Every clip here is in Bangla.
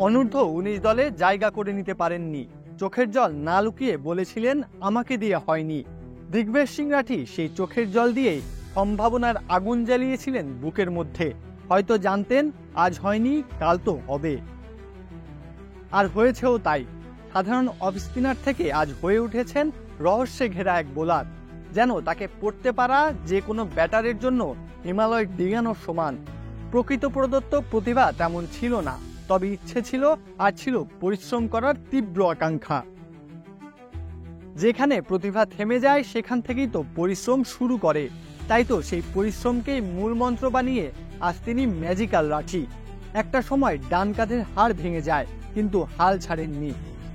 অনূর্ধ্ব-19 দলে জায়গা করে নিতে পারেননি। চোখের জল না লুকিয়ে বলেছিলেন, আমাকে দিয়ে হয়নি। দিগ্বেশ সিং রাঠি সেই চোখের জল দিয়েই সম্ভাবনার আগুন জ্বালিয়েছিলেন বুকের মধ্যে। হয়তো জানতেন আজ হয়নি, কাল তো হবে। আর হয়েছেও তাই। সাধারণ অফ স্পিনার থেকে আজ হয়ে উঠেছেন রহস্যে ঘেরা এক বোলার। যেন তাকে পড়তে পারা যে কোনো ব্যাটারের জন্য হিমালয় ডিঙানোর সমান। প্রকৃত প্রদত্ত প্রতিভা তেমন ছিল না, তবে ইচ্ছে ছিল, আর ছিল পরিশ্রম করার তীব্র আকাঙ্ক্ষা। যেখানে প্রতিভা থেমে যায় সেখান থেকেই তো পরিশ্রম শুরু করে। তাই তো সেই পরিশ্রমকেই মূল মন্ত্র বানিয়ে আজ তিনি ম্যাজিক্যাল রাঠি। একটা সময় ডান কাঁধের হাড় ভেঙে যায়, কিন্তু হাল ছাড়েননি।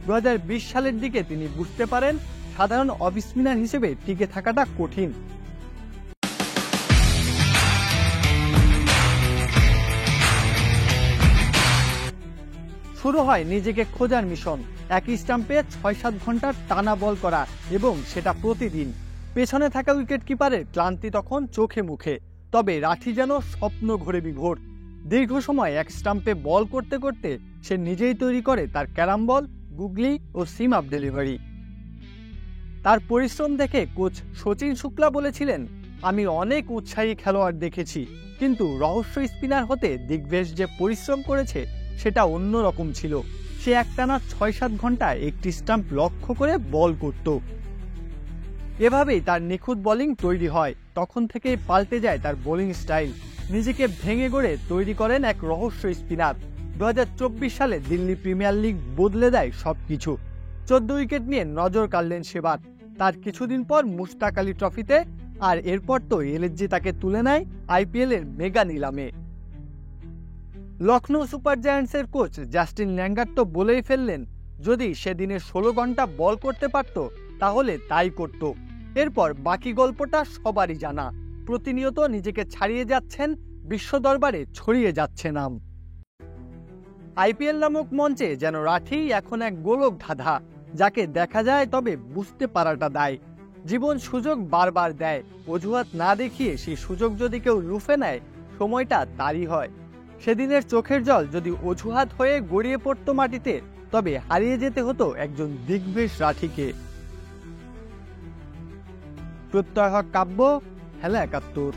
2020 সালের দিকে তিনি বুঝতে পারেন সাধারণ অফ স্পিনার হিসেবে টিকে থাকাটা কঠিন। শুরু হয় নিজেকে খোঁজার মিশন। একই স্টাম্পে 6-7 ঘন্টার টানা বল করা, এবং সেটা প্রতিদিন। পেছনে থাকা উইকেট কিপারের ক্লান্তি তখন চোখে মুখে, তবে রাঠি যেন স্বপ্ন ঘোরে বিভোর। দীর্ঘ সময় এক স্টাম্পে বল করতে করতে সে নিজেই তৈরি করে তার ক্যারাম বল, গুগলি ও সিম আপ ডেলিভারি। তার পরিশ্রম দেখে কোচ শচীন শুক্লা বলেছিলেন, আমি অনেক উৎসাহী খেলোয়াড় দেখেছি, কিন্তু রহস্য স্পিনার হতে দিগ্বেশ যে পরিশ্রম করেছে সেটা অন্যরকম ছিল। সে একটানা 6-7 ঘন্টা একটি স্টাম্প লক্ষ্য করে বল করত। এভাবেই তার নিখুঁত বোলিং তৈরি হয়। তখন থেকেই পাল্টে যায় তার বোলিং স্টাইল। নিজেকে ভেঙে গড়ে তৈরি করেন এক রহস্য স্পিনার। 2024 সালে দিল্লি প্রিমিয়ার লিগ বদলে দেয় সবকিছু। 14 উইকেট নিয়ে নজর কাড়লেন সেবার। তার কিছুদিন পর মুশতাক আলী ট্রফিতে, আর এরপর তো এলএসজি তাকে তুলে নেয় আইপিএল এর মেগা নিলামে। লখনৌ সুপার জায়ান্টসের কোচ জাস্টিন ল্যাঙ্গার তো বলেই ফেললেন, যদি সেদিনে 16 ঘন্টা বল করতে পারত তাহলে তাই করত। এরপর বাকি গল্পটা সবারই জানা। প্রতিনিয়ত নিজেকে ছাড়িয়ে যাচ্ছেন, বিশ্ব দরবারে ছড়িয়ে যাচ্ছে নাম। আইপিএল নামক মঞ্চে যেন রাঠি এখন এক গোলক ধাঁধা, যাকে দেখা যায় তবে বুঝতে পারাটা দায়। জীবন সুযোগ বারবার দেয়, অজুহাত না দেখিয়ে সেই সুযোগ যদি কেউ লুফে নেয়, সময়টা তারই হয়। সেদিনের চোখের জল যদি অজুহাত হয়ে গড়িয়ে পড়তো মাটিতে, তবে হারিয়ে যেতে হতো একজন দিগ্বেশ রাঠিকে। প্রত্যয় হক কাব্য, খেলা 71।